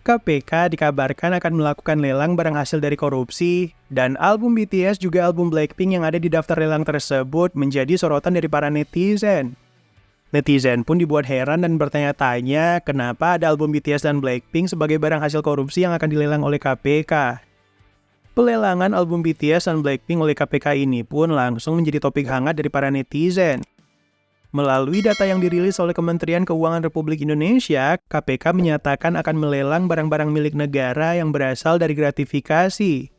KPK dikabarkan akan melakukan lelang barang hasil dari korupsi, dan album BTS juga album Blackpink yang ada di daftar lelang tersebut menjadi sorotan dari para netizen. Netizen pun dibuat heran dan bertanya-tanya kenapa ada album BTS dan Blackpink sebagai barang hasil korupsi yang akan dilelang oleh KPK. Pelelangan album BTS dan Blackpink oleh KPK ini pun langsung menjadi topik hangat dari para netizen. Melalui data yang dirilis oleh Kementerian Keuangan Republik Indonesia, KPK menyatakan akan melelang barang-barang milik negara yang berasal dari gratifikasi.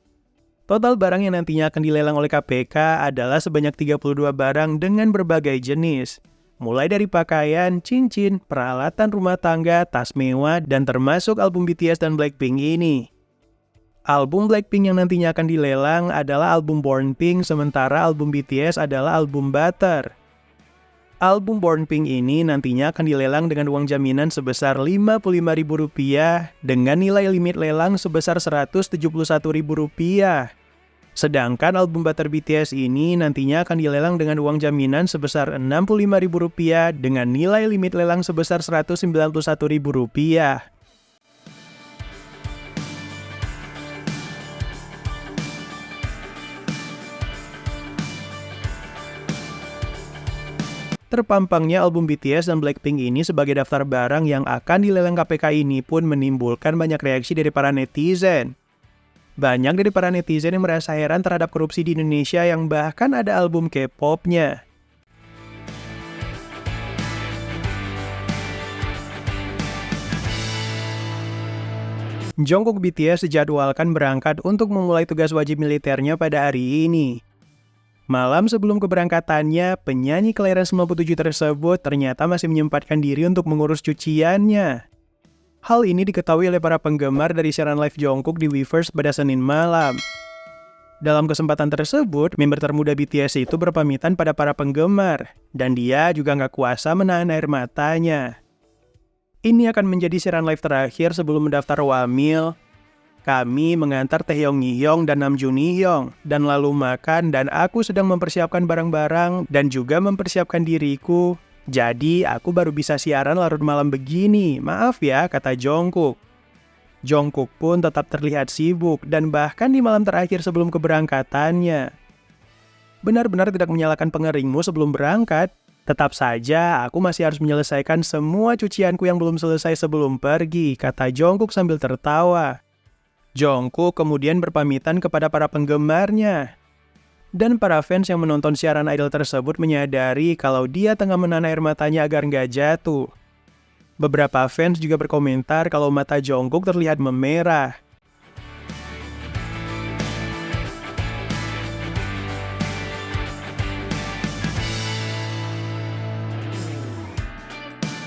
Total barang yang nantinya akan dilelang oleh KPK adalah sebanyak 32 barang dengan berbagai jenis. Mulai dari pakaian, cincin, peralatan rumah tangga, tas mewah, dan termasuk album BTS dan Blackpink ini. Album Blackpink yang nantinya akan dilelang adalah album Born Pink, sementara album BTS adalah album Butter. Album Born Pink ini nantinya akan dilelang dengan uang jaminan sebesar Rp55.000 dengan nilai limit lelang sebesar Rp171.000. Sedangkan album Butter BTS ini nantinya akan dilelang dengan uang jaminan sebesar Rp65.000 dengan nilai limit lelang sebesar Rp191.000. Terpampangnya album BTS dan Blackpink ini sebagai daftar barang yang akan dilelang KPK ini pun menimbulkan banyak reaksi dari para netizen. Banyak dari para netizen yang merasa heran terhadap korupsi di Indonesia yang bahkan ada album K-pop-nya. Jungkook BTS dijadwalkan berangkat untuk memulai tugas wajib militernya pada hari ini. Malam sebelum keberangkatannya, penyanyi kelahiran 97 tersebut ternyata masih menyempatkan diri untuk mengurus cuciannya. Hal ini diketahui oleh para penggemar dari siaran live Jungkook di Weverse pada Senin malam. Dalam kesempatan tersebut, member termuda BTS itu berpamitan pada para penggemar, dan dia juga nggak kuasa menahan air matanya. Ini akan menjadi siaran live terakhir sebelum mendaftar Wamil. Kami mengantar Taehyung Yihyung dan Namjoon Hyung, dan lalu makan, dan aku sedang mempersiapkan barang-barang dan juga mempersiapkan diriku. Jadi aku baru bisa siaran larut malam begini, maaf ya, kata Jungkook. Jungkook pun tetap terlihat sibuk dan bahkan di malam terakhir sebelum keberangkatannya. Benar-benar tidak menyalakan pengeringmu sebelum berangkat. Tetap saja aku masih harus menyelesaikan semua cucianku yang belum selesai sebelum pergi, kata Jungkook sambil tertawa. Jungkook kemudian berpamitan kepada para penggemarnya. Dan para fans yang menonton siaran idol tersebut menyadari kalau dia tengah menahan air matanya agar nggak jatuh. Beberapa fans juga berkomentar kalau mata Jungkook terlihat memerah.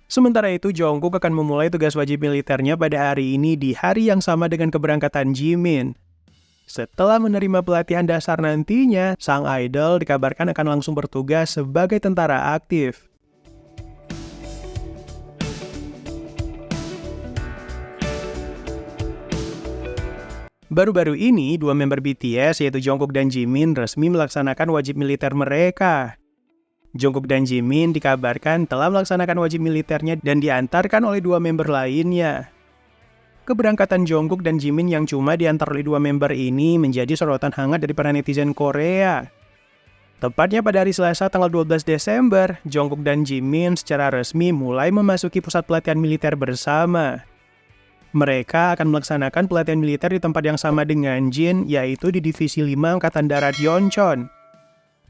Sementara itu, Jungkook akan memulai tugas wajib militernya pada hari ini di hari yang sama dengan keberangkatan Jimin. Setelah menerima pelatihan dasar nantinya, sang idol dikabarkan akan langsung bertugas sebagai tentara aktif. Baru-baru ini, dua member BTS yaitu Jungkook dan Jimin resmi melaksanakan wajib militer mereka. Jungkook dan Jimin dikabarkan telah melaksanakan wajib militernya dan diantarkan oleh dua member lainnya. Keberangkatan Jungkook dan Jimin yang cuma diantar oleh dua member ini menjadi sorotan hangat dari para netizen Korea. Tepatnya pada hari Selasa tanggal 12 Desember, Jungkook dan Jimin secara resmi mulai memasuki pusat pelatihan militer bersama. Mereka akan melaksanakan pelatihan militer di tempat yang sama dengan Jin, yaitu di Divisi 5 Angkatan Darat Yeoncheon.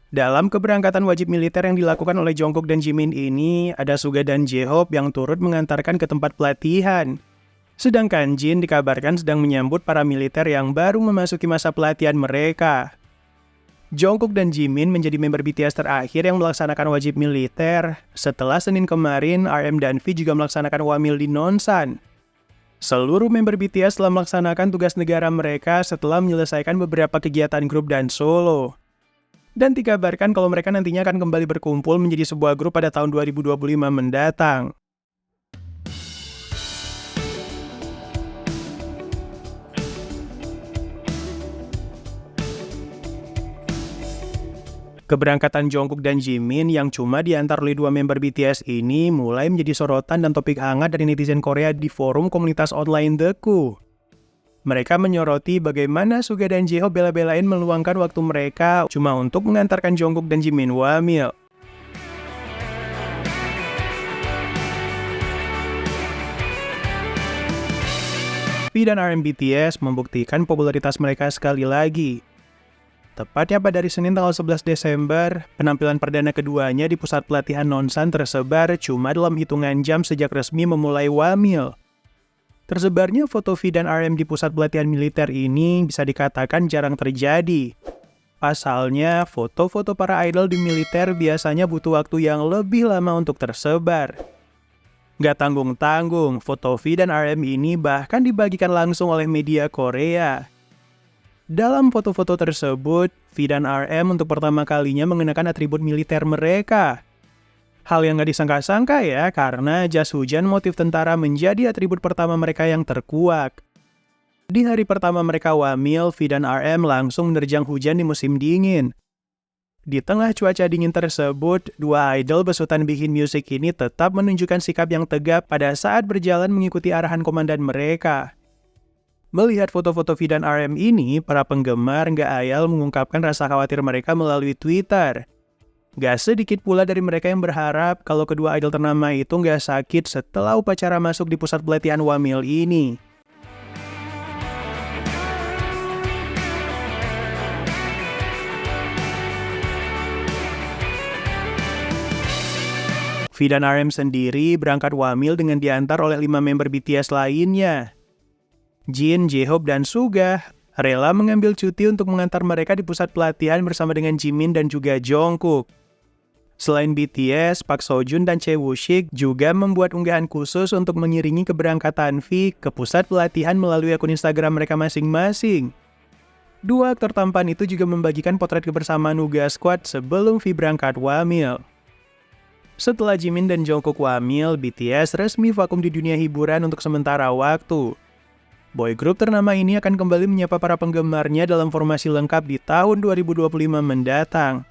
Dalam keberangkatan wajib militer yang dilakukan oleh Jungkook dan Jimin ini, ada Suga dan J-Hope yang turut mengantarkan ke tempat pelatihan. Sedangkan Jin dikabarkan sedang menyambut para militer yang baru memasuki masa pelatihan mereka. Jungkook dan Jimin menjadi member BTS terakhir yang melaksanakan wajib militer. Setelah Senin kemarin, RM dan V juga melaksanakan Wamil di Nonsan. Seluruh member BTS telah melaksanakan tugas negara mereka setelah menyelesaikan beberapa kegiatan grup dan solo. Dan dikabarkan kalau mereka nantinya akan kembali berkumpul menjadi sebuah grup pada tahun 2025 mendatang. Keberangkatan Jungkook dan Jimin yang cuma diantar oleh dua member BTS ini mulai menjadi sorotan dan topik hangat dari netizen Korea di forum komunitas online Deku. Mereka menyoroti bagaimana Suga dan J-Hope bela-belain meluangkan waktu mereka cuma untuk mengantarkan Jungkook dan Jimin wamil. V dan RM BTS membuktikan popularitas mereka sekali lagi. Tepatnya pada hari Senin tanggal 11 Desember, penampilan perdana keduanya di pusat pelatihan Nonsan tersebar cuma dalam hitungan jam sejak resmi memulai wamil. Tersebarnya foto V dan RM di pusat pelatihan militer ini bisa dikatakan jarang terjadi. Pasalnya, foto-foto para idol di militer biasanya butuh waktu yang lebih lama untuk tersebar. Gak tanggung-tanggung, foto V dan RM ini bahkan dibagikan langsung oleh media Korea. Dalam foto-foto tersebut, V dan RM untuk pertama kalinya mengenakan atribut militer mereka. Hal yang gak disangka-sangka ya, karena jas hujan motif tentara menjadi atribut pertama mereka yang terkuak. Di hari pertama mereka wamil, V dan RM langsung menerjang hujan di musim dingin. Di tengah cuaca dingin tersebut, dua idol besutan Big Hit Music ini tetap menunjukkan sikap yang tegap pada saat berjalan mengikuti arahan komandan mereka. Melihat foto-foto V dan RM ini, para penggemar nggak ayal mengungkapkan rasa khawatir mereka melalui Twitter. Gak sedikit pula dari mereka yang berharap kalau kedua idol ternama itu nggak sakit setelah upacara masuk di pusat pelatihan wamil ini. V dan RM sendiri berangkat wamil dengan diantar oleh 5 member BTS lainnya. Jin, J-Hope, dan Suga rela mengambil cuti untuk mengantar mereka di pusat pelatihan bersama dengan Jimin dan juga Jungkook. Selain BTS, Park Seo-joon dan Chae Woo-sik juga membuat unggahan khusus untuk mengiringi keberangkatan V ke pusat pelatihan melalui akun Instagram mereka masing-masing. Dua aktor tampan itu juga membagikan potret kebersamaan Nuga Squad sebelum V berangkat wamil. Setelah Jimin dan Jungkook wamil, BTS resmi vakum di dunia hiburan untuk sementara waktu. Boy group ternama ini akan kembali menyapa para penggemarnya dalam formasi lengkap di tahun 2025 mendatang.